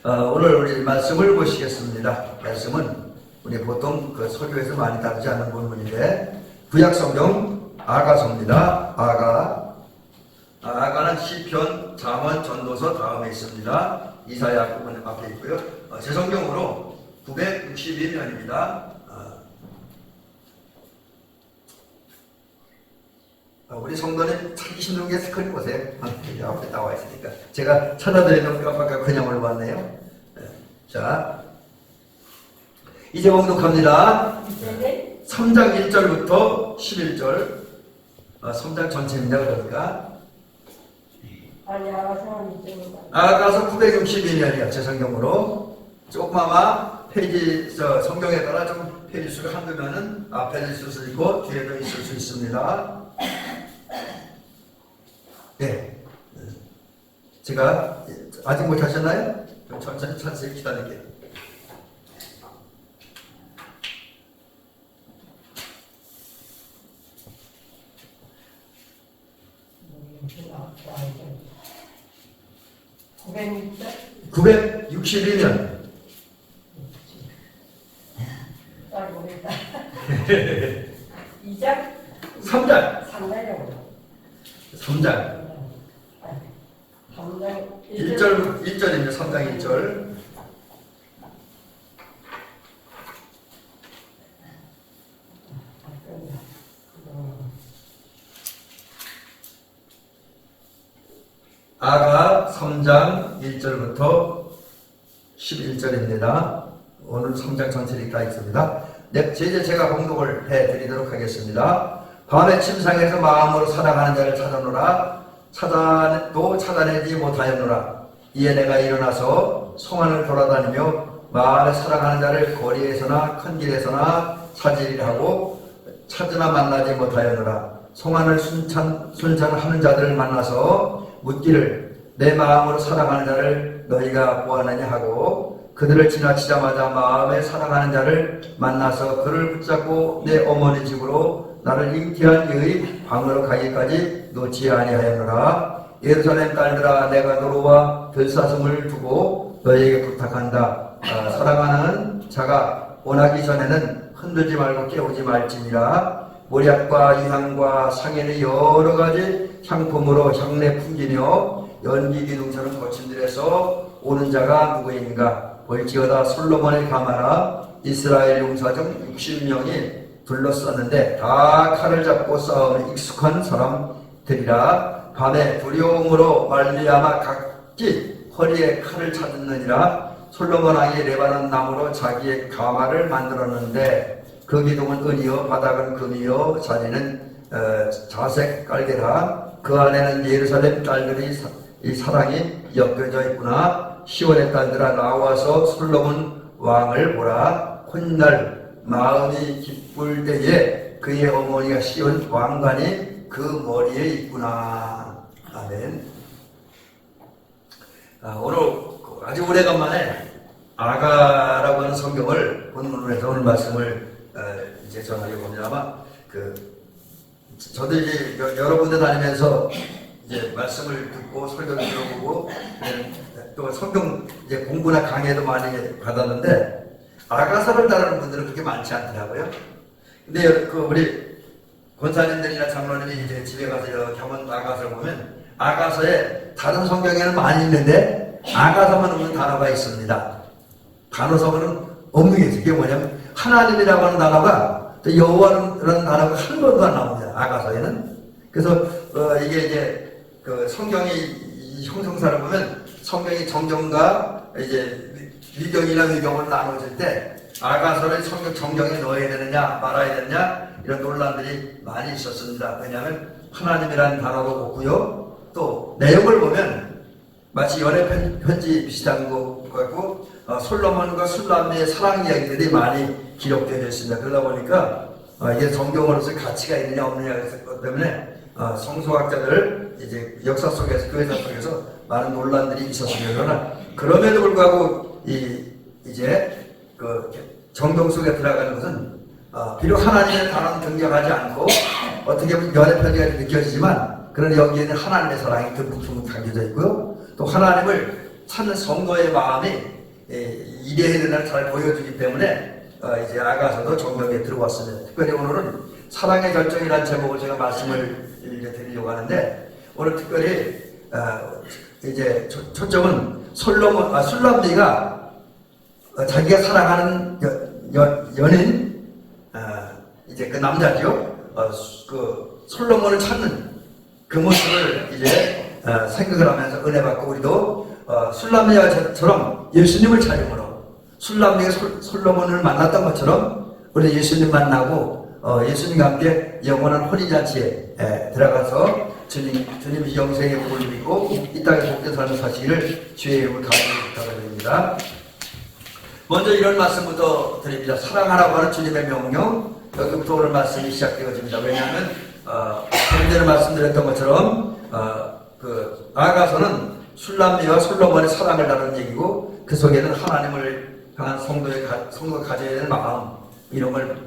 오늘 우리 말씀을 보시겠습니다. 말씀은 우리 보통 그 설교에서 많이 다루지 않는 본문인데 구약성경 아가서입니다. 아가는 시편, 잠언, 전도서 다음에 있습니다. 이사야 부분 앞에 있고요. 제 성경으로 962면입니다. 우리 성도님 찾기 힘든 게 스크린 보세요. 앞에 나와 있으니까 제가 찾아드리는 거 아까 그냥 올라왔네요. 자, 이제 봉독합니다. 3장 1절부터 11절 3장 전체입니다. 그러니까 아가서 962년이요. 제 성경으로 조그마마 페이지 성경에 따라 좀 페이지 수를 한두면은 앞에도 있을 수 있고 뒤에도 있을 수 있습니다. 네. 제가 아직 못 하셨나요? 좀 천천히 찾으세요. 기다릴게요. (900년) 962년 2장? 3장 1절입니다. 3장 1절 아가 3장 1절부터 11절입니다. 오늘 3장 전체를 다 있습니다. 이제 제가 봉독을 해드리도록 하겠습니다. 밤에 침상에서 마음으로 사랑하는 자를 찾아노라. 찾아내지 못하였노라. 이에 내가 일어나서 성안을 돌아다니며 마음에 사랑하는 자를 거리에서나 큰 길에서나 찾으리라 하고 찾으나 만나지 못하였노라. 성안을 순찬하는 자들을 만나서 묻기를 내 마음으로 사랑하는 자를 너희가 보았느냐 하고 그들을 지나치자마자 마음에 사랑하는 자를 만나서 그를 붙잡고 내 어머니 집으로 나를 잉태한 이의 방으로 가기까지 놓지 아니하였노라. 예루살렘 딸들아, 내가 너로와 별사슴을 두고 너희에게 부탁한다. 사랑하는 자가 원하기 전에는 흔들지 말고 깨우지 말지니라. 모략과 이향과 상에는 여러 가지 향품으로 향내 풍기며 연기 기둥처럼 거친들에서 오는 자가 누구인가? 볼지어다 솔로몬의 가마라. 이스라엘 용사 중 60명이 둘러쌌는데 다 칼을 잡고 싸움에 익숙한 사람들이라. 밤에 두려움으로 말미암아 각기 허리에 칼을 찾느니라. 솔로몬 왕이 레바논 나무로 자기의 가마를 만들었는데 그 기둥은 은이요 바닥은 금이요 자리는 자색 깔개라. 그 안에는 예루살렘 딸들이 이 사랑이 엮여져 있구나. 시온의 딸들아, 나와서 솔로몬 왕을 보라. 훗날 마음이 기쁠 때에 그의 어머니가 시온 왕관이 그 머리에 있구나. 아멘. 오늘 아주 오래간만에 아가라고 하는 성경을 본문으로 해서 오늘 말씀을 이제 전하려고 합니다. 아마 저도 이제 여러 군데 다니면서 이제 말씀을 듣고 설교를 들어보고 또 성경 이제 공부나 강의도 많이 받았는데 아가서를 다루는 분들은 그렇게 많지 않더라고요. 근데 우리 권사님들이나 장로님이 이제 집에 가서 이렇게 한번 아가서를 보면 아가서에 다른 성경에는 많이 있는데 아가서만 없는 단어가 있습니다. 단어성은 없는 게 있어요. 그게 뭐냐면 하나님이라고 하는 단어가 또 여호와라는 단어가 한 번도 안 나옵니다. 아가서에는. 그래서 이게 이제 성경이 형성사를 보면 성경이 정경과 이제 미경이나 위경을 나눠질 때 아가서를 정경에 넣어야 되느냐 말아야 되느냐 이런 논란들이 많이 있었습니다. 왜냐하면 하나님이라는 단어도 없고요. 또 내용을 보면 마치 연애 편지 비슷한 것 같고 솔로몬과 술람미의 사랑 이야기들이 많이 기록되어 있습니다. 그러다 보니까 이게 성경으로서 가치가 있느냐 없느냐 때문에 성서학자들 이제 역사 속에서 교회사 속에서 많은 논란들이 있었습니다. 그러나 그럼에도 불구하고 이제 정경 속에 들어가는 것은 비록 하나님의 단어는 등장하지 않고 어떻게 보면 연애 편지가 느껴지지만 그러나 여기에는 하나님의 사랑이 듬뿍 담겨져 있고요. 또 하나님을 찾는 성도의 마음이 이래야 되는 잘 보여주기 때문에 이제 아가서도 정경에 들어왔습니다. 특별히 오늘은 사랑의 결정이라는 제목을 제가 말씀을 드리려고 하는데, 오늘 특별히 이제 초점은 술람미가 자기가 사랑하는 연인, 이제 그 남자죠. 그 솔로몬을 찾는 그 모습을 이제 생각을 하면서 은혜 받고, 우리도 술람미와처럼 예수님을 찾음으로 술람미가 솔로몬을 만났던 것처럼 우리 예수님 만나고 예수님과 함께 영원한 혼인잔치에 들어가서 주님이 영생의 복을 누리고 이 땅에 복된 삶을 사시기를 주의 이름을 간절히 부탁드립니다. 먼저 이런 말씀부터 드립니다. 사랑하라고 하는 주님의 명령, 여기부터 오늘 말씀이 시작되어집니다. 왜냐하면 좀 전에 말씀드렸던 것처럼 그 아가서는 술람미와 솔로몬의 사랑을 다루는 얘기고, 그 속에는 하나님을 향한 성도가 가져야 되는 마음, 이런 걸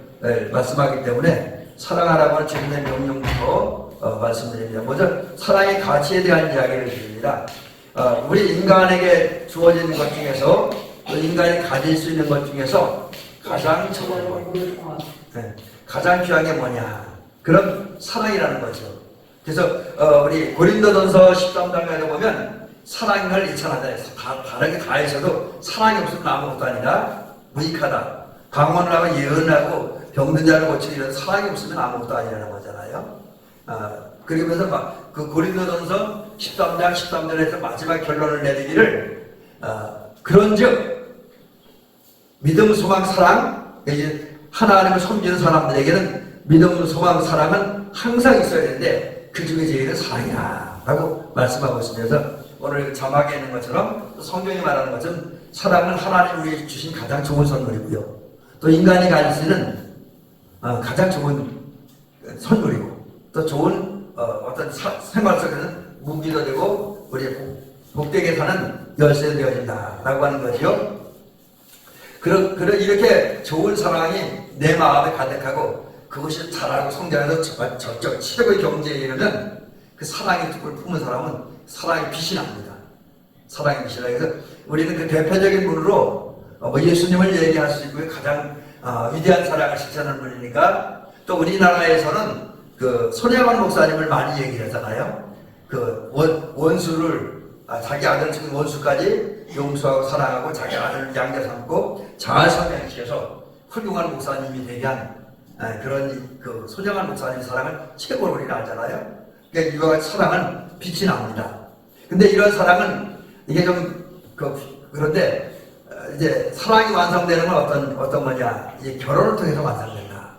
말씀하기 때문에 사랑하라고 하는 주님의 명령부터 말씀드립니다. 먼저 사랑의 가치에 대한 이야기를 드립니다. 우리 인간에게 주어진 것 중에서, 인간이 가질 수 있는 것 중에서 가장 귀한 게 뭐냐? 그럼 사랑이라는 거죠. 그래서 우리 고린도전서 13장에도 보면 사랑을 일천하다 해서 다르게 다 해서도 사랑이 없으면 아무것도 아니라 무익하다. 방언을 하고 예언하고 병든 자를 고치기 이런 사랑이 없으면 아무것도 아니라는 거잖아요. 그러면서 막 그 고린도전서 13장 13절에서 마지막 결론을 내리기를 그런즉 믿음, 소망, 사랑, 이제 하나님을 섬기는 사람들에게는 믿음, 소망, 사랑은 항상 있어야 되는데 그 중에 제일은 사랑이라 라고 말씀하고 있으면서, 오늘 자막에 있는 것처럼 성경이 말하는 것처럼 사랑은 하나님 우리에게 주신 가장 좋은 선물이고요, 또 인간이 가질 수 있는 가장 좋은 선물이고, 또 좋은 어떤 생활 속에는 무기도 되고 우리의 복되게 사는 열쇠가 되어진다라고 하는 거죠. 이렇게 좋은 사랑이 내 마음에 가득하고 그것이 자라고 성장해서 저쪽 최고의 경지에 이르면 그 사랑의 뜻을 품은 사람은 사랑의 빛이 납니다. 사랑의 빛이 나. 그래서 우리는 그 대표적인 분으로 예수님을 얘기할 수 있고요. 가장 위대한 사랑을 실천하는 분이니까, 또 우리나라에서는 그 손혜원 목사님을 많이 얘기를 하잖아요. 그 원수를 자기 아들 지금 원수까지 용서하고 사랑하고 자기 아들을 양자 삼고 잘 성장시켜서 훌륭한 목사님이 되게 한 그런 그 손혜원 목사님 사랑을 최고로 우리는 알잖아요. 그러니까 이와 같이 사랑은 빛이 납니다. 근데 이런 사랑은 이게 좀 그런데 이제 사랑이 완성되는 건 어떤 거냐? 이제 결혼을 통해서 완성된다.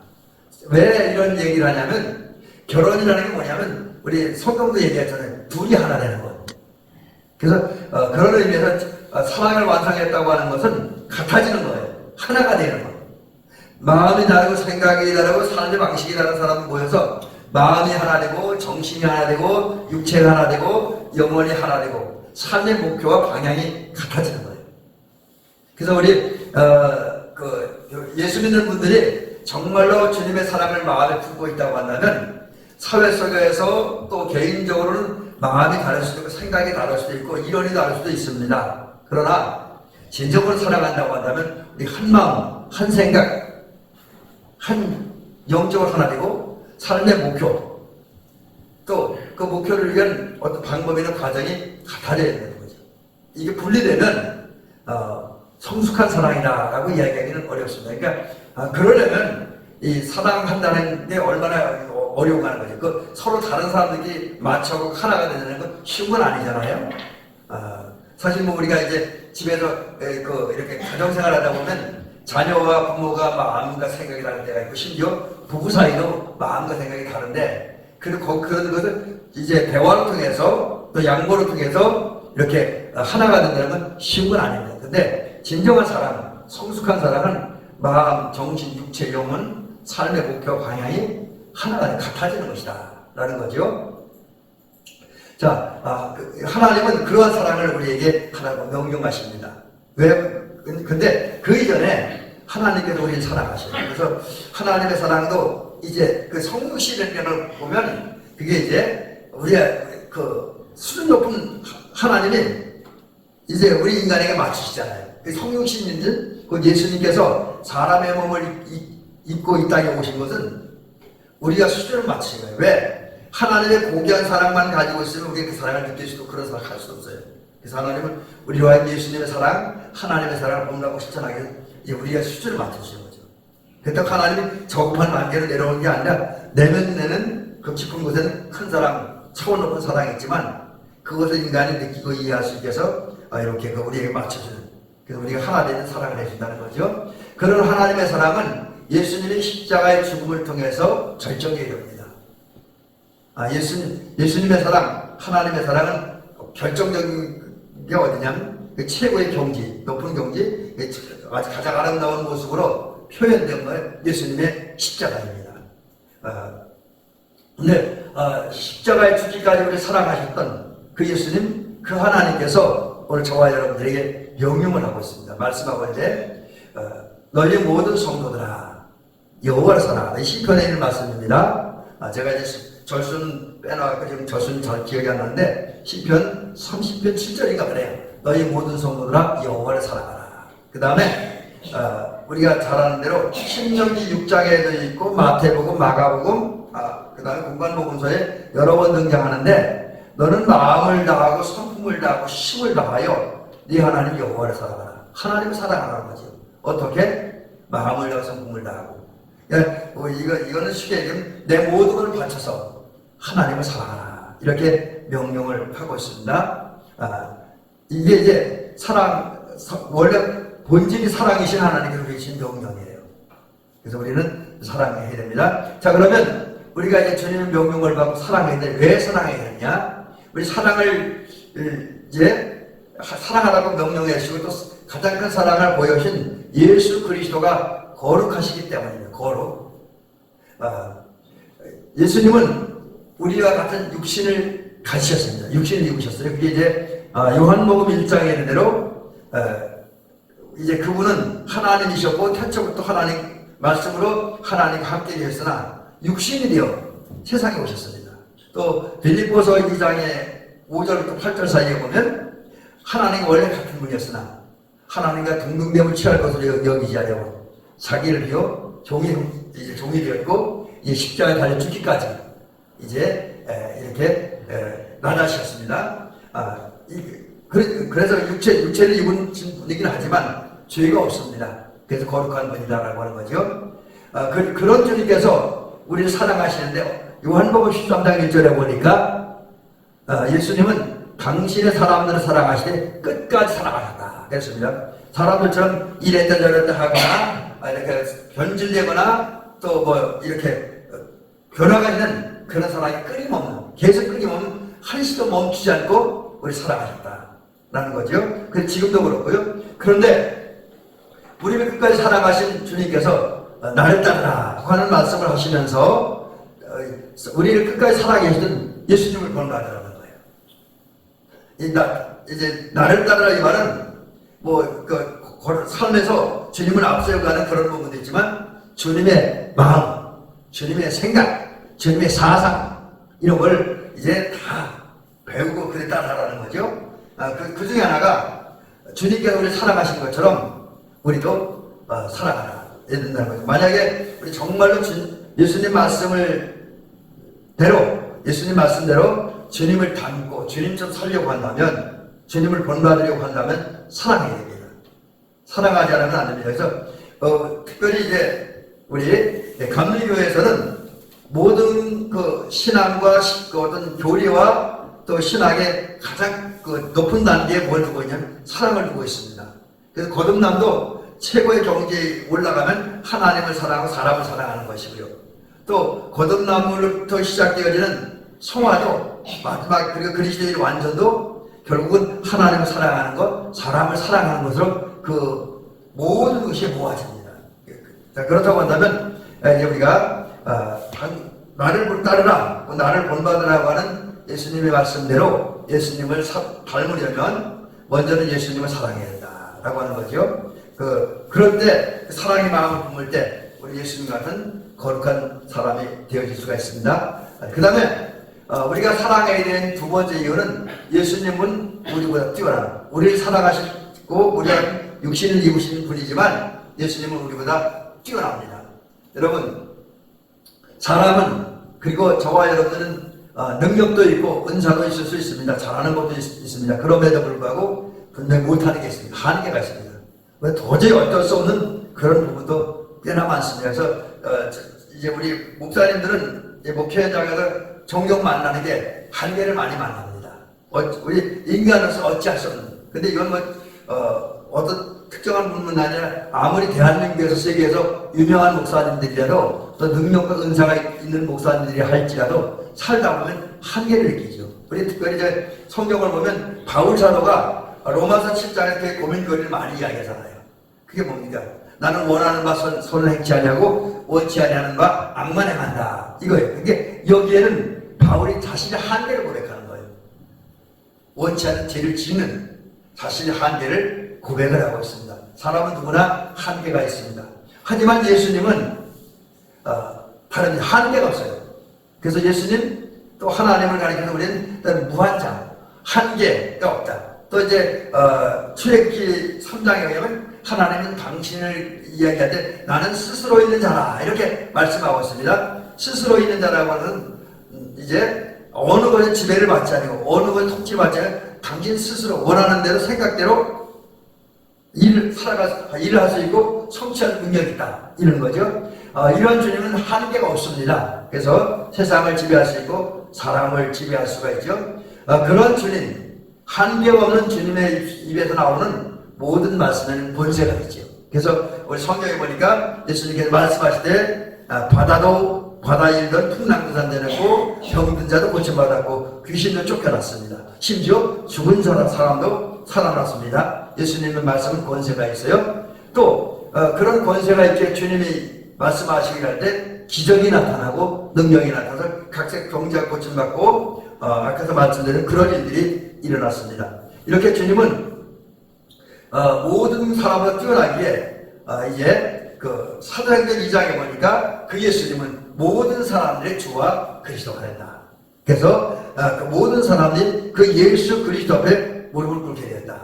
왜 이런 얘기를 하냐면, 결혼이라는 게 뭐냐면 우리 성경도 얘기했잖아요. 둘이 하나 되는 것. 그래서 그런 의미에서 사랑을 완성했다고 하는 것은 같아지는 거예요. 하나가 되는 거예요. 마음이 다르고 생각이 다르고 삶의 방식이 다른 사람이 모여서 마음이 하나 되고 정신이 하나 되고 육체가 하나 되고 영혼이 하나 되고 삶의 목표와 방향이 같아지는 거예요. 그래서 우리 예수 믿는 분들이 정말로 주님의 사랑을 마음에 품고 있다고 한다면, 사회 속에서 또 개인적으로는 마음이 다를 수도 있고 생각이 다를 수도 있고 이론이 다를 수도 있습니다. 그러나 진정으로 사랑한다고 한다면 우리 한 마음, 한 생각, 한 영적으로 하나 되고 삶의 목표, 또 그 목표를 위한 어떤 방법이나 과정이 같아져야 되는 거죠. 이게 분리되면 성숙한 사랑이다라고 이야기하기는 어렵습니다. 그러니까 그러려면 이 사랑한다는 게 얼마나 어려운 하는 거죠. 그 서로 다른 사람들끼리 맞춰고 하나가 되는 건 쉬운 건 아니잖아요. 사실 뭐 우리가 이제 집에서 이렇게 가정생활 하다 보면 자녀와 부모가 마음과 생각이 다를 때가 있고, 심지어 부부 사이도 마음과 생각이 다른데, 그런 것을 이제 대화를 통해서 또 양보를 통해서 이렇게 하나가 된다는 건 쉬운 건 아닙니다. 근데 진정한 사랑, 성숙한 사랑은 마음, 정신, 육체, 영혼, 삶의 목표, 방향이 하나가 같아지는 것이다 라는 거죠. 자, 하나님은 그러한 사랑을 우리에게 하라고 명령하십니다. 왜? 근데 그 이전에 하나님께서 우리를 사랑하셔요. 그래서 하나님의 사랑도 이제 그 성육신을 보면 그게 이제 우리의 그 수준 높은 하나님이 이제 우리 인간에게 맞추시잖아요. 그 성육신인 그 예수님께서 사람의 몸을 입고 이 땅에 오신 것은 우리가 수준을 맞추는 거예요. 왜? 하나님의 고귀한 사랑만 가지고 있으면 우리가 그 사랑을 느낄 수도 그런 사랑을 할 수 없어요. 그래서 하나님은 우리와 예수님의 사랑, 하나님의 사랑을 본다고 실천하게 이제 우리가 수준을 맞춰주는 거죠. 그렇다고 하나님이 저급한 관계로 내려오는 게 아니라 내면 그 깊은 곳에는 큰 사랑, 차원 높은 사랑이 있지만 그것을 인간이 느끼고 이해할 수 있어서 이렇게 우리에게 맞춰주는, 그래서 우리가 하나 되는 사랑을 해준다는 거죠. 그런 하나님의 사랑은 예수님의 십자가의 죽음을 통해서 결정이 됩니다. 예수님의 사랑, 하나님의 사랑은 결정적인 게 어디냐면 그 최고의 경지, 높은 경지, 가장 아름다운 모습으로 표현된 거예요. 예수님의 십자가입니다. 근데 십자가에 죽기까지 우리 사랑하셨던 그 예수님, 그 하나님께서 오늘 저와 여러분들에게 명령을 하고 있습니다. 말씀하고 있는데 너희 모든 성도들아 여호와를 사랑하라. 이 시편에 있는 말씀입니다. 제가 이제 절순 빼놔서 지금 절순 잘 기억이 안 나는데 시편 30편 7절인가 그래요. 너희 모든 성도들아 여호와를 사랑하라. 그 다음에 우리가 잘 아는 대로 신명기 6장에도 있고 마태복음, 마가복음, 그 다음에 공관복음서에 여러 번 등장하는데 너는 마음을 다하고 성품을 다하고 힘을 다하여 네 하나님 여호와를 사랑하라. 하나님을 사랑하라는 거죠. 어떻게? 마음을 다하고 성품을 다하고. 이거는 쉽게 얘기하면 내 모든 걸 바쳐서 하나님을 사랑하라. 이렇게 명령을 하고 있습니다. 이게 이제 원래 본질이 사랑이신 하나님께서 주신 명령이에요. 그래서 우리는 사랑해야 됩니다. 자, 그러면 우리가 이제 주님의 명령을 받고 사랑해야 되는데 왜 사랑해야 되느냐? 우리 사랑을 이제 사랑하라고 명령해 주시고 또 가장 큰 사랑을 보여주신 예수 그리스도가 거룩하시기 때문입니다. 거룩. 예수님은 우리와 같은 육신을 가지셨습니다. 육신을 입으셨어요. 그게 이제 요한복음 1장에 있는 대로 이제 그분은 하나님이셨고 태초부터 하나님 말씀으로 하나님과 함께 계셨으나 육신이 되어 세상에 오셨습니다. 또 빌립보서 2장의 5절부터 8절 사이에 보면 하나님과 원래 같은 분이었으나 하나님과 동등됨을 취할 것으로 여기지 않으려고 자기를 비워 종이 되었고 이제 십자가에 달려 죽기까지 이제 이렇게 나가셨습니다. 그래서 육체를 입은 분이긴 하지만 죄가 없습니다. 그래서 거룩한 분이다라고 하는 거죠. 그런 주님께서 우리를 사랑하시는데 요한복음 13장 1절에 보니까 예수님은 당신의 사람들을 사랑하시되 끝까지 사랑하셨다 그랬습니다. 사람들처럼 이랬다 저랬다 하거나 이렇게 변질되거나 또 뭐 이렇게 변화가 있는 그런 사랑이 계속 끊임없는 한시도 멈추지 않고 우리 사랑하셨다라는 거죠. 그래서 지금도 그렇고요. 그런데 우리를 끝까지 사랑하신 주님께서 나를 따르라 하는 말씀을 하시면서 우리를 끝까지 사랑해 주신 예수님을 본받으라는 거예요. 이제 나를 따르라 이 말은 삶에서 주님을 앞세워가는 그런 부분도 있지만 주님의 마음, 주님의 생각, 주님의 사상 이런 걸 이제 다 배우고 그에 따라하라는 거죠. 그 중에 하나가 주님께서 우리를 사랑하신 것처럼 우리도 사랑하라 해야 된다는 거죠. 만약에 우리 정말로 예수님 말씀대로 주님을 닮고 주님처럼 살려고 한다면, 주님을 본받으려고 한다면 사랑해야 됩니다. 사랑하지 않으면 안 됩니다. 그래서 특별히 이제 우리 감리교회에서는 모든 그 신앙과 어떤 교리와 또 신앙의 가장 높은 단계에 뭘 두고 있냐면 사랑을 두고 있습니다. 그래서 거듭남도 최고의 경지에 올라가면 하나님을 사랑하고 사람을 사랑하는 것이고요. 또 거듭남으로부터 시작되어지는 성화도 마지막 그리고 그리스도의 완전도 결국은 하나님을 사랑하는 것, 사람을 사랑하는 것으로 그 모든 것이 모아집니다. 자, 그렇다고 한다면 이제 우리가 나를 따르라, 나를 본받으라고 하는 예수님의 말씀대로 예수님을 닮으려면 먼저는 예수님을 사랑해야 된다라고 하는 거죠. 그런데 사랑의 마음을 품을 때 우리 예수님 같은 거룩한 사람이 되어질 수가 있습니다. 그 다음에 우리가 사랑해야 되는 두 번째 이유는 예수님은 우리보다 뛰어난, 우리를 사랑하시고 우리가 육신을 입으신 분이지만 예수님은 우리보다 뛰어납니다. 여러분, 사람은, 그리고 저와 여러분들은 능력도 있고 은사도 있을 수 있습니다. 잘하는 것도 있습니다. 그럼에도 불구하고 분명히 못하는 게 있습니다. 한계가 있습니다. 도저히 어쩔 수 없는 그런 부분도 꽤나 많습니다. 그래서 이제 우리 목사님들은 목회 현장에서 종종 만나는 게 한계를 많이 만납니다. 우리 인간으로서 어찌할 수 없는. 근데 이건 어떤 특정한 분만 아니라 아무리 대한민국에서 세계에서 유명한 목사님들이라도 또 능력과 은사가 있는 목사님들이 할지라도 살다 보면 한계를 느끼죠. 우리 특별히 이제 성경을 보면 바울 사도가 로마서 7장에서 되게 고민거리를 많이 이야기하잖아요. 그게 뭡니까? 나는 원하는 바 선을 행치 아니하고 원치 아니하는 바 악만 행한다. 이거예요. 그게 여기에는 바울이 자신의 한계를 고백하는 거예요. 원치 않는 죄를 짓는 자신의 한계를 고백을 하고 있습니다. 사람은 누구나 한계가 있습니다. 하지만 예수님은 다른 한계가 없어요. 그래서 예수님 또 하나님을 가리키는 우리는 무한장, 한계가 없다. 또 이제 출애굽기 3장에 의하면 하나님은 당신을 이야기할 때 나는 스스로 있는 자라 이렇게 말씀하고 있습니다. 스스로 있는 자라고 하는 이제 어느 것에 지배를 받지 않고 어느 것에 통치받지 않고 당신 스스로 원하는 대로 생각대로 일을 할 수 있고 성취할 능력이 있다. 이런 거죠. 이런 주님은 한계가 없습니다. 그래서 세상을 지배할 수 있고 사람을 지배할 수가 있죠. 그런 주님, 한계가 없는 주님의 입에서 나오는 모든 말씀에는 권세가 있죠. 그래서 우리 성경에 보니까 예수님께서 말씀하실 때 바다 일던 풍랑도 산대냈고 병든 자도 고침받았고 귀신도 쫓겨났습니다. 심지어 죽은 사람도 살아났습니다. 예수님의 말씀은 권세가 있어요. 또 그런 권세가 있게 주님이 말씀하시길 할 때 기적이 나타나고 능력이 나타나서 각색 병자가 고침받고 아까서 말씀드린 그런 일들이 일어났습니다. 이렇게 주님은 모든 사람보다 뛰어나기에 이제 그 사도행전 2장에 보니까 그 예수님은 모든 사람들의 주와 그리스도가 된다. 그래서 그 모든 사람들이 그 예수 그리스도 앞에 무릎을 꿇게 된다.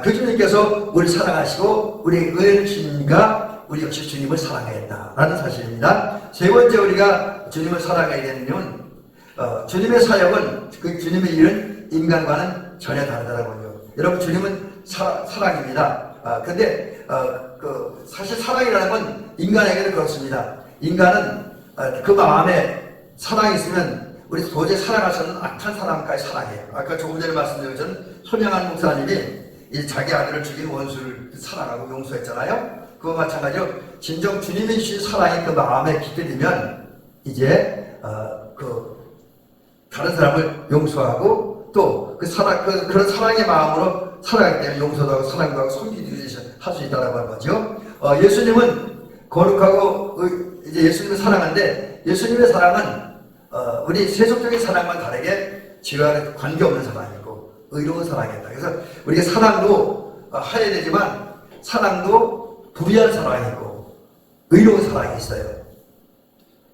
그 주님께서 우리를 사랑하시고 우리의 은혜심과 우리 역시 주님을 사랑해야 된다라는 사실입니다. 세 번째 우리가 주님을 사랑해야 되는 이유는 주님의 사역은 그 주님의 일은 인간과는 전혀 다르다고요. 여러분 주님은 사랑입니다. 근데 사실 사랑이라는 건 인간에게는 그렇습니다. 인간은 그 마음에 사랑이 있으면 우리 도저히 사랑할 수 없는 악한 사람까지 사랑해요. 아까 조금 전에 말씀드린 것처럼 손양한 목사님이 자기 아들을 죽인 원수를 사랑하고 용서했잖아요. 그와 마찬가지로 진정 주님이 주신 사랑이 그 마음에 깃들이면 이제 다른 사람을 용서하고 또 그런 사랑의 마음으로 살아가기 때문에 용서도 하고 사랑도 하고 섬기도 할 수 있다고 하는 거죠. 예수님은 거룩하고 이제 예수님을 사랑하는데 예수님의 사랑은 우리 세속적인 사랑과 다르게 죄와 관계없는 사랑이고 의로운 사랑이다. 그래서 우리가 사랑도 해야 되지만 사랑도 불의한 사랑이고 의로운 사랑이 있어요.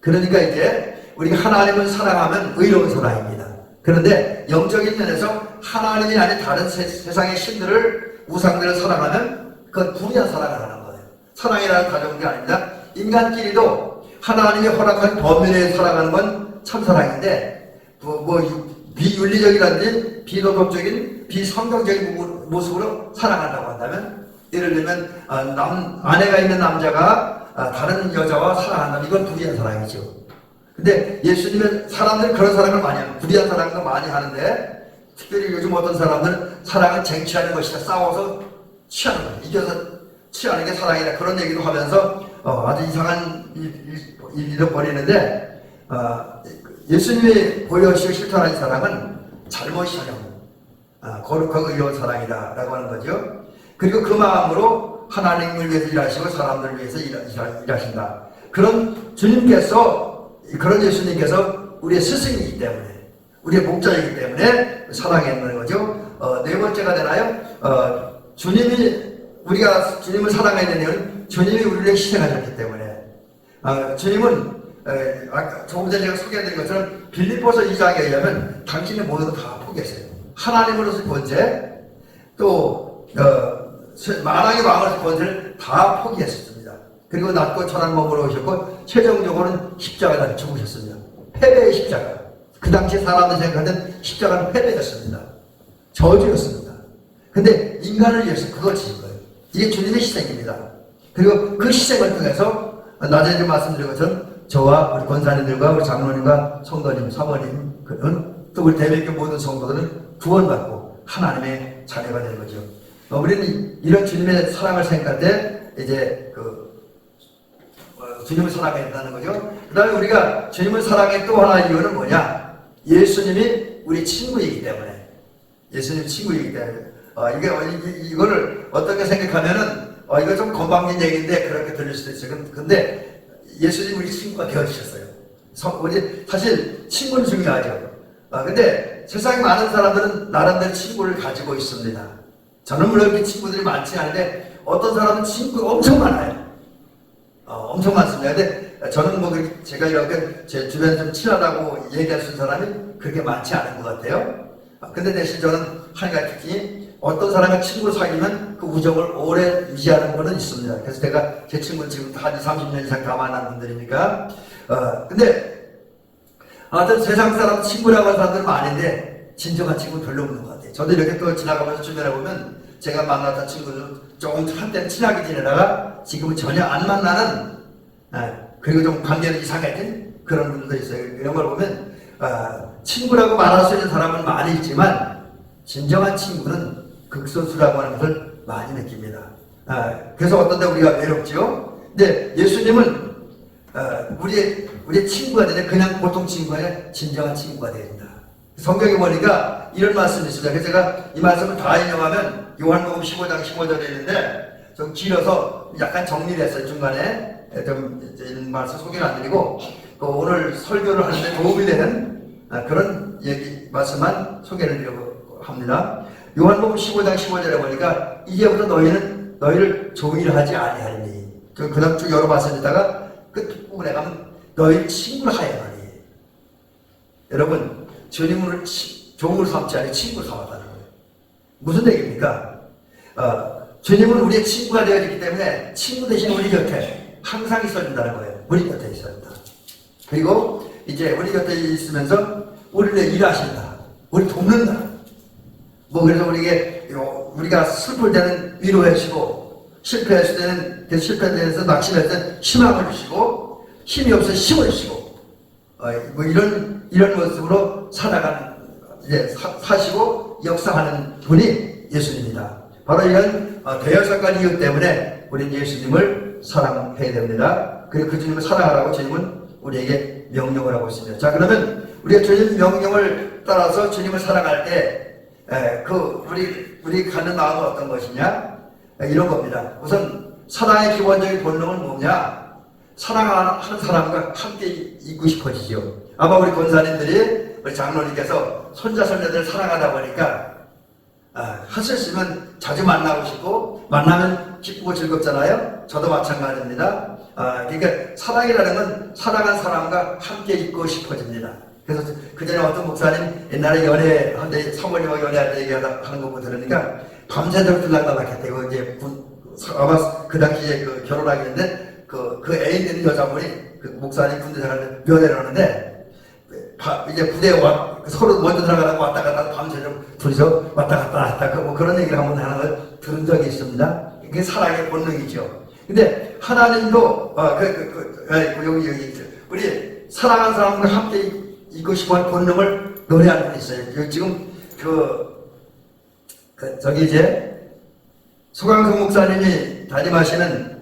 그러니까 이제 우리가 하나님을 사랑하면 의로운 사랑입니다. 그런데 영적인 면에서 하나님이 아닌 다른 세상의 신들을 우상들을 사랑하면 그건 불의한 사랑을 하는 거예요. 사랑이라는 가져온 게 아닙니다. 인간끼리도 하나님이 허락한 범위내에 사랑하는 건 참 사랑인데 비윤리적이라든지 비도덕적인 비성경적인 모습으로 사랑한다고 한다면 예를 들면 아내가 있는 남자가 다른 여자와 사랑한다면 이건 불의한 사랑이죠. 근데 예수님은 사람들은 그런 사랑을 많이 합니다. 불의한 사랑도 많이 하는데 특별히 요즘 어떤 사람들은 사랑은 쟁취하는 것이다. 싸워서 취하는 거예요. 이겨서 취하는 게 사랑이다. 그런 얘기도 하면서 아주 이상한 일을 벌이는데 예수님이 보여주시고 실천하신 사랑은 잘못이 아니고 거룩하고 의로운 사랑이다 라고 하는 거죠. 그리고 그 마음으로 하나님을 위해서 일하시고 사람들을 위해서 일하신다. 그런 주님께서 그런 예수님께서 우리의 스승이기 때문에 우리의 목자이기 때문에 사랑했는 거죠. 네 번째가 되나요? 우리가 주님을 사랑해야 되는 이유는 주님이 우리를 희생하셨기 때문에 주님은 아까 조금 전에 제가 소개해드린 것처럼 빌립보서 2장에 의하면 당신의 모든 것 다 포기했어요. 하나님으로서의 권세 또 만왕의 왕을 권세를 다 포기했었습니다. 그리고 낮고 천한 몸으로 오셨고 최종적으로는 십자가를 죽으셨습니다. 패배의 십자가. 그 당시 사람들이 생각하는 십자가는 패배였습니다. 저주였습니다. 근데 인간을 위해서 그걸 지은 거예요. 이게 주님의 희생입니다. 그리고 그 희생을 통해서 낮에 말씀드린 것처럼 저와 우리 권사님들과 우리 장로님과 성도님, 사모님, 또 우리 대백교 모든 성도들은 구원받고 하나님의 자녀가 되는 거죠. 우리는 이런 주님의 사랑을 생각할 때 이제 주님을 사랑해야 된다는 거죠. 그 다음에 우리가 주님을 사랑의 또 하나의 이유는 뭐냐? 예수님이 우리 친구이기 때문에. 예수님이 친구이기 때문에. 이거를 어떻게 생각하면은, 이거 좀 건방진 얘기인데 그렇게 들릴 수도 있어요. 근데 예수님이 우리 친구가 되어주셨어요. 우리 사실 친구는 중요하죠. 근데 세상에 많은 사람들은 나름대로 친구를 가지고 있습니다. 저는 물론 이렇게 친구들이 많지 않은데 어떤 사람은 친구가 엄청 많아요. 엄청 많습니다. 근데 저는 뭐 제가 이렇게 제 주변에 좀 친하다고 얘기할 수 있는 사람이 그렇게 많지 않은 것 같아요. 근데 대신 저는 한 가지 특징이 어떤 사람과 친구를 사귀면 그 우정을 오래 유지하는 거는 있습니다. 그래서 제가 제 친구는 지금 한 20, 30년 이상 다 만난 분들이니까. 근데 하여튼 세상 사람 친구라고 하는 사람들은 많은데 진정한 친구는 별로 없는 것 같아요. 저도 이렇게 또 지나가면서 주변에 보면 제가 만났던 친구들 조금 한때는 친하게 지내다가 지금은 전혀 안 만나는, 그리고 좀 관계는 이상해진 그런 분들도 있어요. 이런 걸 보면 친구라고 말할 수 있는 사람은 많이 있지만 진정한 친구는 극소수라고 하는 것을 많이 느낍니다. 그래서 어떤 데 우리가 외롭죠. 근데 예수님은 우리의 친구가 되는 그냥 보통 친구가 아니라 진정한 친구가 됩니다. 성경에 보니까 이런 말씀이 있습니다. 그래서 제가 이 말씀을 다 인용하면 요한복음 15장 15절에 있는데 좀 길어서 약간 정리를 했어요. 중간에 좀 이런 말씀 소개를 안 드리고 오늘 설교를 하는데 도움이 되는 그런 얘기 말씀만 소개를 드리려고 합니다. 요한복음 15장 15절에 보니까 이제부터 너희는 너희를 종일하지 아니하리니, 그 다음 쭉 여러 말씀에다가 끝부분에 가면 너희 친구를 하여하니. 여러분, 주님을 종으로 삼지 않고 친구로 삼았다는 거예요. 무슨 얘기입니까? 주님은 우리의 친구가 되어있기 때문에 친구 대신 우리 곁에 항상 있어준다는 거예요. 우리 곁에 있어야 한다. 그리고 이제 우리 곁에 있으면서 우리를 일하신다. 우리 돕는다. 그래서 우리가 슬플 때는 위로해주시고, 실패했을 때는, 실패해서 낙심했을 때는 희망을 주시고, 힘이 없어서 힘을 주시고, 이런 모습으로 살아가는, 사시고 역사하는 분이 예수님입니다. 바로 이런 대여섯가지 이유 때문에 우리는 예수님을 사랑해야 됩니다. 그리고 그 주님을 사랑하라고 주님은 우리에게 명령을 하고 있습니다. 자, 그러면 우리가 주님 명령을 따라서 주님을 사랑할 때 우리 가는 마음은 어떤 것이냐? 이런 겁니다. 우선 사랑의 기본적인 본능은 뭐냐? 사랑하는 사람과 함께 있고 싶어지죠. 아마 우리 권사님들이, 우리 장로님께서 손자, 손녀들을 사랑하다 보니까 할 수 있으면 자주 만나고 싶고, 만나면 기쁘고 즐겁잖아요. 저도 마찬가지입니다. 그러니까 사랑이라는 건 사랑한 사람과 함께 있고 싶어집니다. 그래서 그전에 어떤 목사님 옛날에 연애한데 사모님하고 연애할 때 얘기하는 거 들으니까 밤새도록 들락날락했대요. 이제 아마 그 당시에 결혼하기 전에 그 애인 되는 여자분이 그 목사님 군대 생활을 면회를 하는데 이제 부대에 서로 먼저 들어가다가 왔다 갔다 밤새도록 둘이서 왔다 갔다 그런 얘기를 한번 하는 걸 들은 적이 있습니다. 그게 사랑의 본능이죠. 근데 하나님도 여기 우리 사랑하는 사람과 함께 있고 싶어하는 본능을 노래하는 분이 있어요. 지금 저기 이제 소강성 목사님이 담임하시는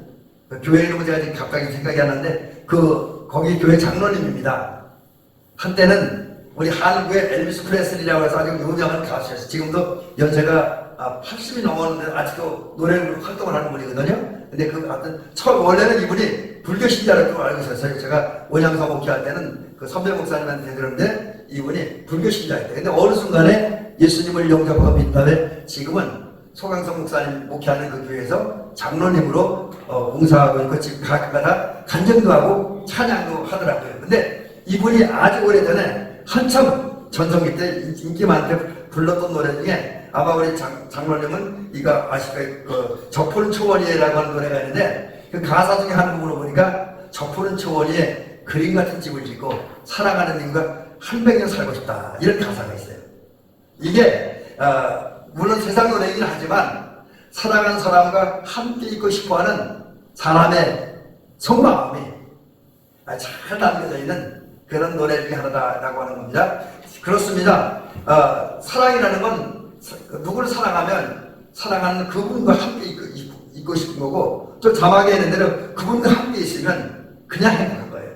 교회 이름을 제가 지금 갑자기 생각이 안 나는데 거기 교회 장로님입니다. 한때는 우리 한국의 엘비스 프레슬리라고 해서 아주 유명한 가수였어요. 지금도 연세가 80이 넘었는데 아직도 노래를 활동을 하는 분이거든요. 근데 원래는 이분이 불교 신자라고 알고 있었어요. 제가 원양사 목회할 때는 그 선배 목사님한테 들었는데 이분이 불교 신자였대요. 근데 어느 순간에 예수님을 영접하고 빈 다음에 지금은 소강성 목사님 목회하는 그 교회에서 장로님으로 봉사하고 있고 지금 가끔가다 간증도 하고 찬양도 하더라고요. 근데 이분이 아주 오래전에 한참 전성기 때 인기 많게 불렀던 노래 중에 아마 우리 장로님은 이거 아실 거예요. 그 저푸른 초원이라고 하는 노래가 있는데 그 가사 중에 한 부분을 보니까 저푸른 초원이에 그림 같은 집을 짓고 사랑하는 님과 한 백년 살고 싶다 이런 가사가 있어요. 이게 물론 세상 노래이긴 하지만 사랑하는 사람과 함께 있고 싶어하는 사람의 속마음이 잘 담겨져 있는 그런 노래 중에 하나다라고 하는 겁니다. 그렇습니다. 사랑이라는 건 누구를 사랑하면 사랑하는 그분과 함께 있고 싶은 거고, 또 자막에 있는 대로 그분과 함께 있으면 그냥 행복한 거예요.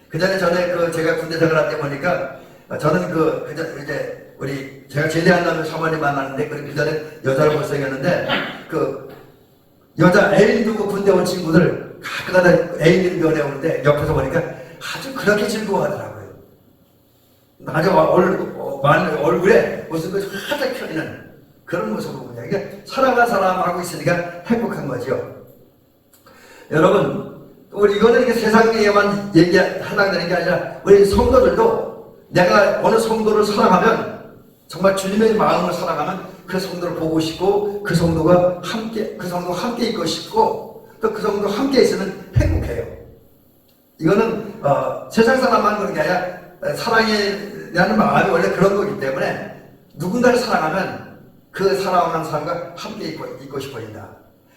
그 전에 제가 군대 생활할 때 보니까 저는 이제 제가 제대한 다음에 사모님 만났는데 그 전에 여자를 못 사귀었는데 여자 애인 두고 군대 온 친구들 가끔가다 애인들이 면회 오는데 옆에서 보니까 아주 그렇게 즐거워하더라고요. 아주 얼굴에 모습이 활짝 펴있는 그런 모습을 보냐. 그러니까 사랑하는 사람하고 있으니까 행복한 거죠. 여러분, 이거는 세상에만 해당되는 게 아니라 우리 성도들도 내가 어느 성도를 사랑하면 정말 주님의 마음을 사랑하면 그 성도를 보고 싶고 그 성도가 함께 있고 싶고 또 그 성도가 함께 있으면 행복해요. 이거는 세상 사람만 그런 게 아니라 사랑이라는 마음이 원래 그런 거기 때문에 누군가를 사랑하면 그 사랑하는 사람과 함께 있고 싶어진다.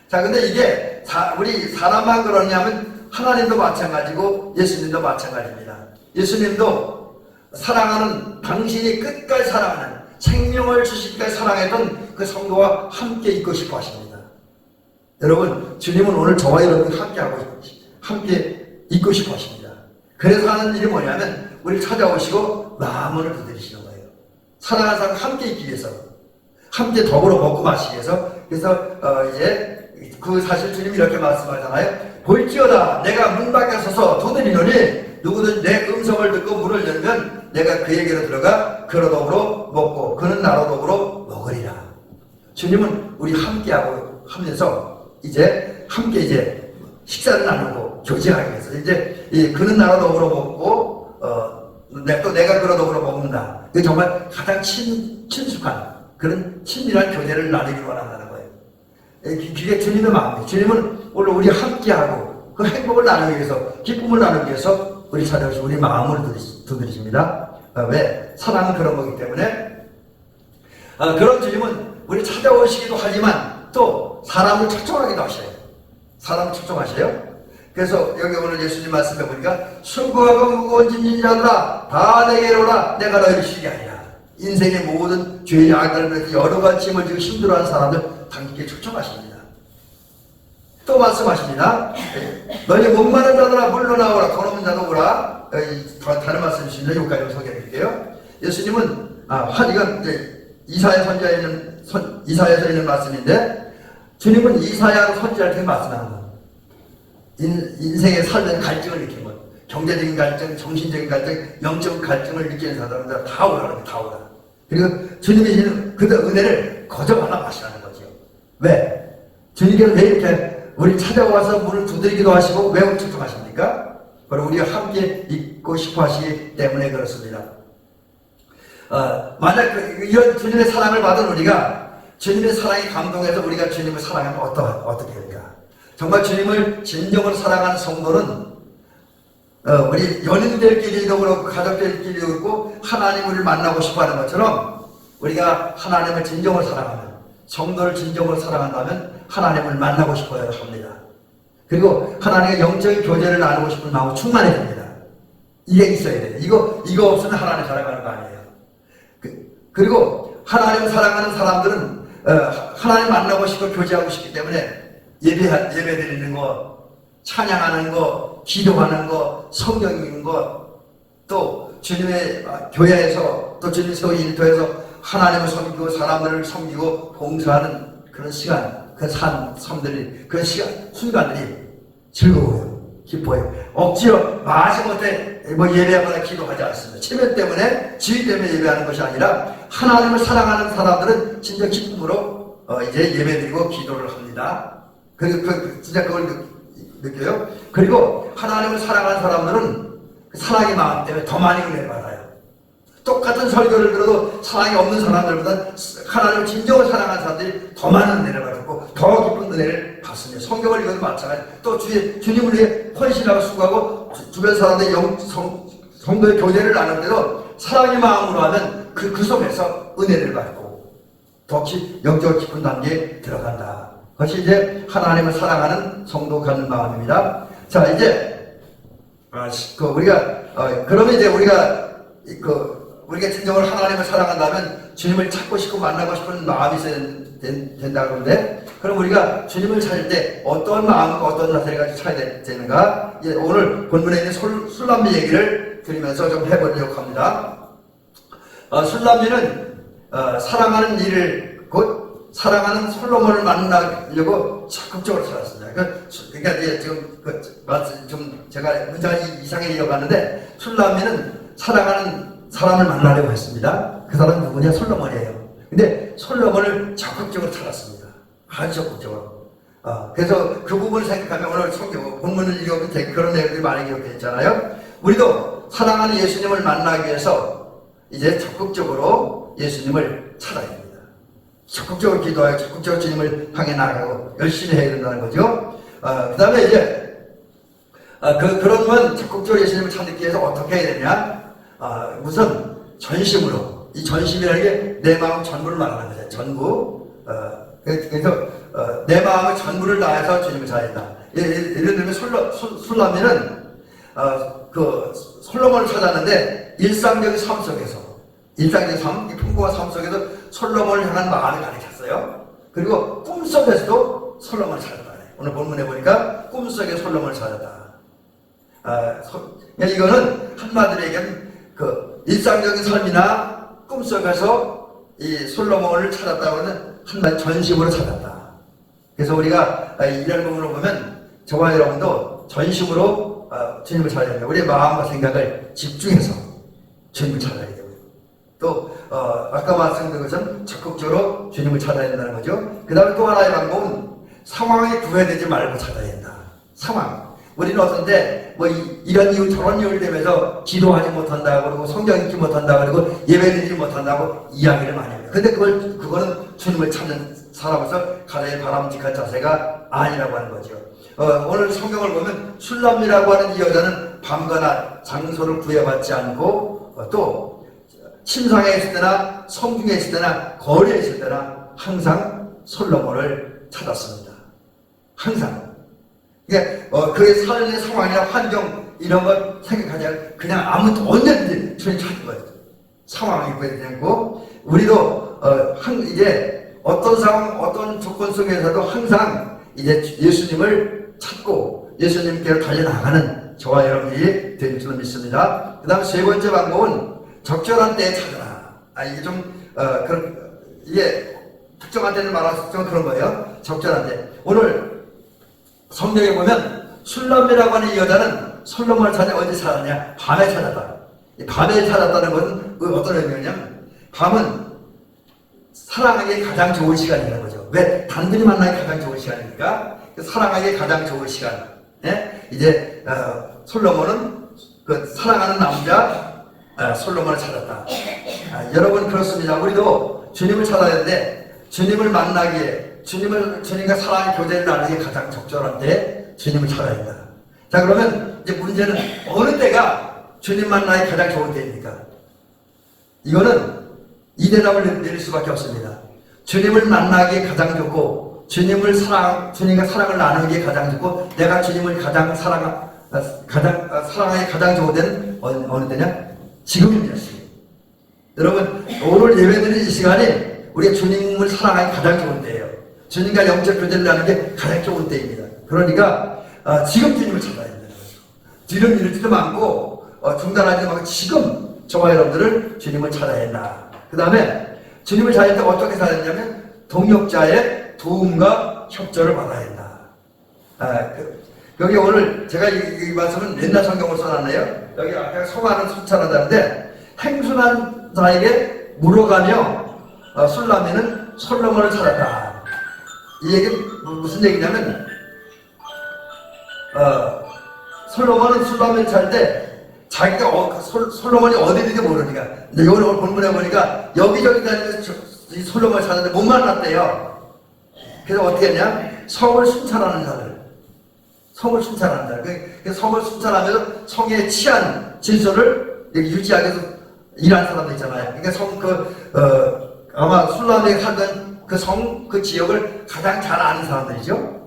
자, 근데 이게 우리 사람만 그러냐면 하나님도 마찬가지고 예수님도 마찬가지입니다. 예수님도 사랑하는 당신이 끝까지 사랑하는 생명을 주시기까지 사랑했던 그 성도와 함께 있고 싶어 하십니다. 여러분, 주님은 오늘 저와 여러분이 함께 있고 싶어 하십니다. 그래서 하는 일이 뭐냐면 우리를 찾아오시고 마음을 두드리시는 거예요. 사랑하는 사람과 함께 있기 위해서, 함께 더불어 먹고 마시기 위해서. 그래서 이제 사실 주님이 이렇게 말씀하잖아요. 볼지어다 내가 문 밖에 서서 두드리노니 누구든 내 음성을 듣고 문을 열면 내가 그에게로 들어가 그로 더불어 먹고 그는 나로 더불어 먹으리라. 주님은 우리 함께하고 하면서 함께 식사를 나누고 교제하기 위해서 그는 나로 더불어 먹고 또 내가 그로 더불어 먹는다. 이게 정말 가장 친숙한 그런 친밀한 교제를 나누기를 원한다는 거예요. 그게 주님의 마음이에요. 주님은 오늘 우리 함께하고 그 행복을 나누기 위해서, 기쁨을 나누기 위해서 우리 찾아오시고 우리 마음을 두드리십니다. 왜? 사랑은 그런 거기 때문에. 그런 주님은 우리 찾아오시기도 하지만 또 사람을 초청하기도 하셔요. 사람을 초청하셔요. 그래서 여기 오늘 예수님 말씀해 보니까 수고하고 무거운 짐진 자들아 다 내게로 오라 내가 너희를 쉬게 하리라. 인생의 모든 죄의 악을 여러 가지 짐을 지고 힘들어하는 사람들 당신께 초청하십니다. 또 말씀하십니다. 너희 목마른 자들아 물로 나오라 돈 없는 자도 오라. 다른 말씀 주시면 여기까지 소개해 드릴게요. 예수님은 이건 이제 이사야에서 있는 말씀인데 주님은 이사야 선지자한테 말씀하는 거예요. 인생의 삶의 갈증을 느끼는 것, 경제적인 갈증, 정신적인 갈증, 영적 갈증을 느끼는 사람들 다 오라는 다 오라. 그리고 주님이 주시는 그 은혜를 거저하나 마시라는 거죠. 왜? 주님께서 왜 이렇게 우리 찾아와서 문을 두드리기도 하시고 왜 초청하십니까? 바로 우리가 함께 있고 싶어 하시기 때문에 그렇습니다. 만약 이런 주님의 사랑을 받은 우리가 주님의 사랑에 감동해서 우리가 주님을 사랑하면 어떻게 될까? 정말 주님을 진정으로 사랑하는 성도는 우리 연인들끼리도 그렇고 가족들끼리도 그렇고 하나님을 만나고 싶어하는 것처럼 우리가 하나님을 진정으로 사랑하면, 성도를 진정으로 사랑한다면 하나님을 만나고 싶어야 합니다. 그리고 하나님의 영적인 교제를 나누고 싶은 마음이 충만해집니다. 이게 있어야 돼요. 이거 없으면 하나님 사랑하는 거 아니에요. 그리고 하나님을 사랑하는 사람들은 하나님 만나고 싶고 교제하고 싶기 때문에 예배 드리는 거, 찬양하는 거, 기도하는 거, 성경 읽는 거, 또 주님의 교회에서 또 주님의 세운 일터에서 하나님을 섬기고 사람들을 섬기고 봉사하는 그런 시간, 그 삶들이, 그런 순간들이 즐거워요. 기뻐요. 억지로 마지못해 예배하거나 기도하지 않습니다. 체면 때문에, 지위 때문에 예배하는 것이 아니라 하나님을 사랑하는 사람들은 진짜 기쁨으로 예배드리고 기도를 합니다. 그리고 진짜 그걸 느껴요. 그리고 하나님을 사랑하는 사람들은 그 사랑의 마음 때문에 더 많이 은혜를 받아요. 똑같은 설교를 들어도 사랑이 없는 사람들보다 하나님을 진정으로 사랑하는 사람들이 더 많은 은혜를 받고 더 깊은 은혜를 받습니다. 성경을 읽어도 마찬가지. 또 주님을 위해 헌신하고 수고하고 주변 사람들의 성도의 교제를 나눌 때도 사랑의 마음으로 하면 그 속에서 은혜를 받고 더 영적 깊은 단계에 들어간다. 그것이 이제 하나님을 사랑하는 성도 갖는 마음입니다. 자, 이제 그러면 이제 우리가 진정으로 하나님을 사랑한다면 주님을 찾고 싶고 만나고 싶은 마음이 있어야 된다 그러는데, 그럼 우리가 주님을 찾을 때 어떤 마음과 어떤 자세를 가지고 찾아야 되는가? 오늘 본문에 있는 술람미 얘기를 드리면서 좀 해보려고 합니다. 술람미는 사랑하는 일을 곧 사랑하는 솔로몬을 만나려고 적극적으로 찾았습니다. 그러니까 이제 지금 제가 문장을 이상하게 이어갔는데, 술람미는 사랑하는 사람을 만나려고 했습니다. 그 사람은 누구냐? 솔로몬이에요. 근데 솔로몬을 적극적으로 찾았습니다. 아주 적극적으로. 그래서 그 부분을 생각하면 오늘 성경 본문을 읽어보면 그런 내용들이 많이 기록되어 있잖아요. 우리도 사랑하는 예수님을 만나기 위해서 이제 적극적으로 예수님을 찾아야 됩니다. 적극적으로 기도하여 적극적으로 주님을 향해 나가고 열심히 해야 된다는 거죠. 그 다음에 이제 그러면 적극적으로 예수님을 찾기 위해서 어떻게 해야 되냐? 우선 전심으로, 이 전심이라는 게 내 마음 전부를 말하는 거죠. 전부. 그래서 내 마음의 전부를 다해서 주님을 찾아야 된다. 예를 들면 술람미는 솔로몬을 찾았는데 일상적인 삶 속에서, 일상적인 삶, 이 풍부한 삶 속에서 솔로몬을 향한 마음이 가득했어요. 그리고 꿈속에서도 솔로몬을 찾았다. 오늘 본문에 보니까 꿈속에 솔로몬을 찾았다. 이거는 한마디로 얘기하면 일상적인 삶이나 꿈속에서 이 솔로몬을 찾았다고 하는 한마디 전심으로 찾았다. 그래서 우리가 이런 부분을 보면 저와 여러분도 전심으로 주님을 찾아야 됩니다. 우리의 마음과 생각을 집중해서 주님을 찾아야 되고요. 또 아까 말씀드린 것처럼 적극적으로 주님을 찾아야 된다는 거죠. 그 다음에 또 하나의 방법은 상황에 구애되지 말고 찾아야 된다. 상황. 우리는 어떤데 이런 이유 저런 이유를 대면서 기도하지 못한다 그러고 성경 읽지 못한다 그러고 예배드리지 못한다고 이야기를 많이 해요. 근데 그거는 주님을 찾는 사람으로서 가장 바람직한 자세가 아니라고 하는 거죠. 오늘 성경을 보면 술람미라고 하는 이 여자는 밤과 낮 장소를 구애받지 않고 또 침상에 있을 때나 성중에 있을 때나 거리에 있을 때나 항상 솔로몬을 찾았습니다. 항상. 그러니까 그의 삶의 상황이나 환경 이런 걸 생각하지 않고 그냥 언제든지 주님 찾는 거예요. 상황이 되고 우리도 이제 어떤 상황, 어떤 조건 속에서도 항상 이제 예수님을 찾고 예수님께로 달려나가는 저와 여러분이 될 줄로 믿습니다. 그 다음 세 번째 방법은 적절한 때에 찾아라. 이게 특정한 때는 말할 수 없지만 그런 거예요. 적절한 때. 오늘 성경에 보면 술람미라고 하는 이 여자는 솔로몬을 찾아 어디 찾았냐? 밤에 찾았다. 이 밤에 찾았다는 것은 어떤 의미냐면 밤은 사랑하기 가장 좋은 시간이라는 거죠. 왜? 단둘이 만나기 가장 좋은 시간이니까 사랑하기 가장 좋은 시간. 이제 솔로몬은 사랑하는 남자 솔로몬을 찾았다. 여러분 그렇습니다. 우리도 주님을 찾아야 되는데 주님을 만나기에 주님과 사랑의 교제를 나누기에 가장 적절한 때 주님을 찾아야 된다. 자, 그러면 이제 문제는 어느 때가 주님 만나기 가장 좋은 때입니까? 이거는 이 대답을 내릴 수밖에 없습니다. 주님을 만나기에 가장 좋고 주님과 사랑을 나누기에 가장 좋고 내가 주님을 사랑하기 가장 좋은 때는 어느 때냐? 지금입니다. 여러분 오늘 예배드리는 이 시간이 우리가 주님을 사랑하기 가장 좋은 때예요. 주님과 영적 교제를 나누는 게 가장 좋은 때입니다. 그러니까 지금 주님을 찾아야 된다는 거죠. 뒤를 잃을 때도 많고 중단하지 말고 지금 저와 여러분들을 주님을 찾아야 된다. 그 다음에 주님을 찾을 때 어떻게 찾아야 되냐면 동역자의 도움과 협조를 받아야 된다. 여기 오늘 제가 이 말씀은 옛날 성경을 써놨네요. 여기 아까 성화는 순찰한다는데 행순한 자에게 물어가며 술람미는 솔로몬을 찾았다. 이 얘기는 무슨 얘기냐면 솔로몬은 술람미를 찾을 때 자기가 솔로몬이 어디 있는지 모르니까. 근데 오늘 본문에 보니까 여기저기 다니면서 이 솔로몬을 찾았는데 못 만났대요. 그래서 어떻게 했냐? 성을 순찰하는 자들. 성을 순찰하는 자들. 그 성을 순찰하면서 성에 취한 질서를 유지하기 위해서 일하는 사람들 있잖아요. 그러니까 아마 술람이 살던 그 성, 그 지역을 가장 잘 아는 사람들이죠.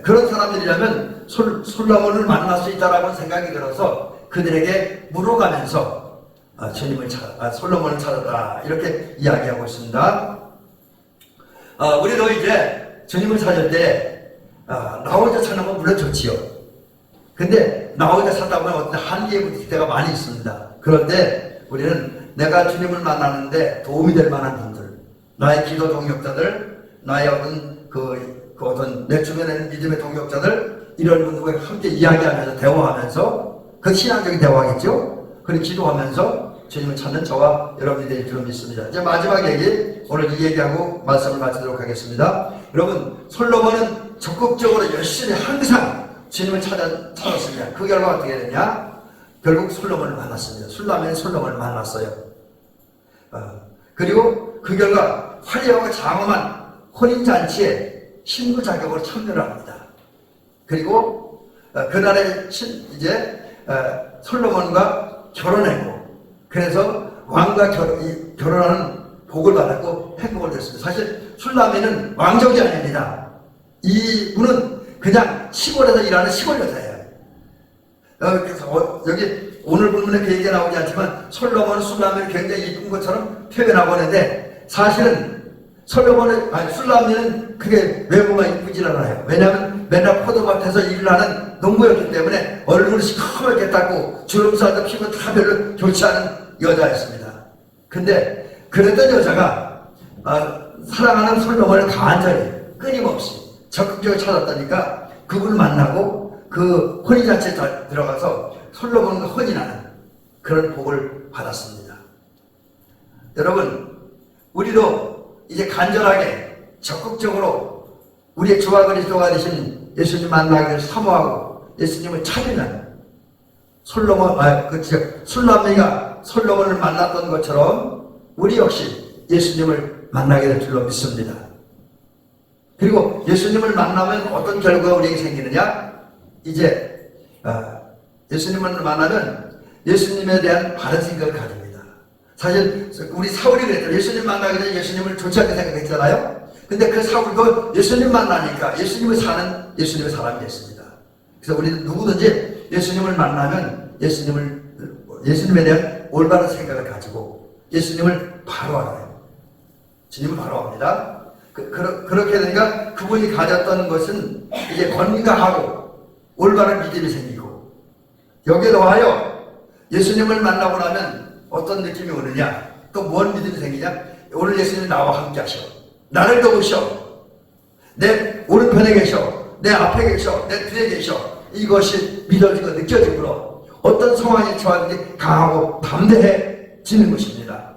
그런 사람들이라면 솔로몬을 만날 수 있다라고 생각이 들어서 그들에게 물어가면서 솔로몬을 찾았다 이렇게 이야기하고 있습니다. 우리도 이제 주님을 찾을 때 나 혼자 찾는 건 물론 좋지요. 근데 나 혼자 찾다 보면 어떤 한계에 부딪힐 때가 많이 있습니다. 그런데 우리는 내가 주님을 만나는데 도움이 될 만한 분들, 나의 기도 동역자들, 나의 어떤 내 주변에 있는 믿음의 동역자들, 이런 분들과 함께 이야기하면서 대화하면서, 그 신앙적인 대화겠죠? 그리고 기도하면서 주님을 찾는 저와 여러분이 될 줄로 믿습니다. 이제 마지막 얘기, 오늘 이 얘기하고 말씀을 마치도록 하겠습니다. 여러분, 솔로몬은 적극적으로 열심히 항상 주님을 찾았습니다. 그 결과 어떻게 됐냐? 결국 솔로몬을 만났습니다. 술람이 솔로몬을 만났어요. 그리고 그 결과 화려하고 장엄한 혼인잔치에 신부 자격으로 참여를 합니다. 그리고 그날에 이제 솔로몬과 결혼했고, 그래서 왕과 결혼하는 복을 받았고 행복을 됐습니다. 사실 술람이는 왕족이 아닙니다. 이분은 그냥 시골에서 일하는 시골 여자예요. 그래서 여기 오늘 본문에 그 얘기가 나오지 않지만 솔로몬은 술람이를 굉장히 이쁜 것처럼 표현하고 있는데, 사실은 술람이는 그게 외모가 이쁘질 않아요. 왜냐하면 맨날 포도밭에서 일을 하는 농부였기 때문에 얼굴이 시커멓게 닦고 주름살도 피고 다 별로 좋지 않은 여자였습니다. 근데 그랬던 여자가 사랑하는 솔로몬을 간절히 끊임없이 적극적으로 찾았다니까 그분을 만나고 그 혼인잔치에 들어가서 솔로몬과 혼인하는 그런 복을 받았습니다. 여러분, 우리도 이제 간절하게 적극적으로 우리의 주와 그리스도가 되신 예수님 만나기를 사모하고 예수님을 찾으면 술람미가 솔로몬을 만났던 것처럼 우리 역시 예수님을 만나게 될 줄로 믿습니다. 그리고 예수님을 만나면 어떤 결과가 우리에게 생기느냐? 이제 예수님을 만나면 예수님에 대한 바른 생각을 가집니다. 사실 우리 사울이 그랬죠. 예수님 만나기 전에 예수님을 좋지 않게 생각했잖아요. 근데 그 사울도 예수님 만나니까 예수님의 사람이 됐습니다. 그래서 우리는 누구든지 예수님을 만나면 예수님에 대한 올바른 생각을 가지고 예수님을 바로 알아요. 주님을 바로 합니다. 그렇게 되니까 그분이 가졌던 것은 이제 건강하고 올바른 믿음이 생기고, 여기에 더하여 예수님을 만나고 나면 어떤 느낌이 오느냐, 또 뭔 믿음이 생기냐? 오늘 예수님이 나와 함께 하셔, 나를 도우셔, 내 오른편에 계셔, 내 앞에 계셔, 내 뒤에 계셔. 이것이 믿어지고 느껴지므로 어떤 상황에 처하든지 강하고 담대해지는 것입니다.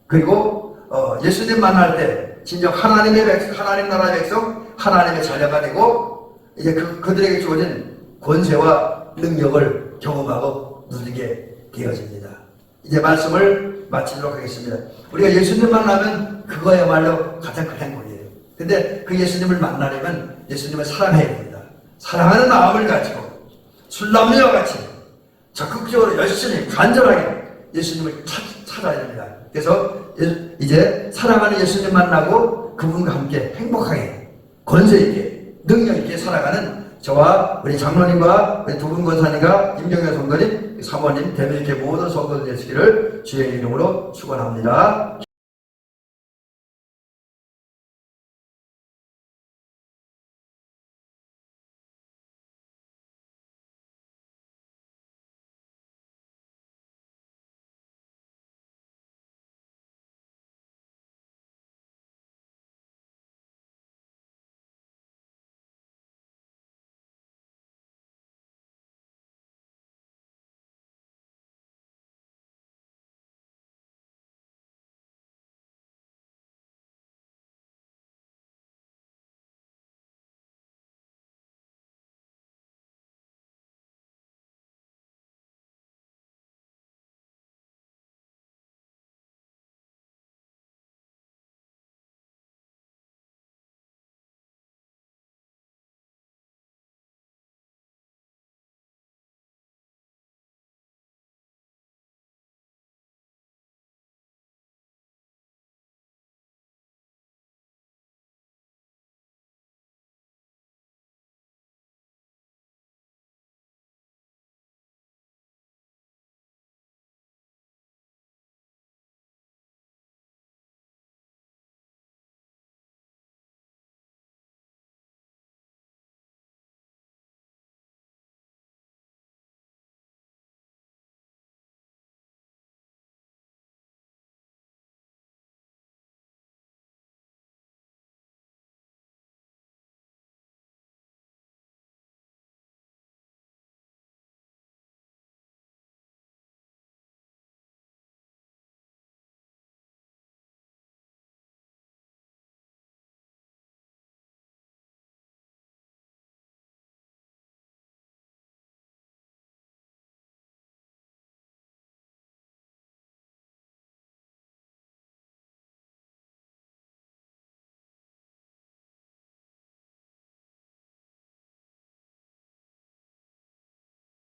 그리고 예수님 만날 때 진정 하나님의 백성, 하나님 나라의 백성, 하나님의 자녀가 되고 이제 그들에게 주어진 권세와 능력을 경험하고 누리게 되어집니다. 이제 말씀을 마치도록 하겠습니다. 우리가 예수님 만나면 그거야말로 가장 큰 행복이에요. 근데 그 예수님을 만나려면 예수님을 사랑해야 됩니다. 사랑하는 마음을 가지고 술람미와 같이 적극적으로 열심히 간절하게 예수님을 찾아야 됩니다. 그래서 이제 사랑하는 예수님 만나고 그분과 함께 행복하게 권세있게 능력있게 살아가는 저와 우리 장로님과 우리 두 분 권사님과 임경현 성도님, 사모님, 대면이렇게 모든 성도들 되시기를 주의 이름으로 축원합니다.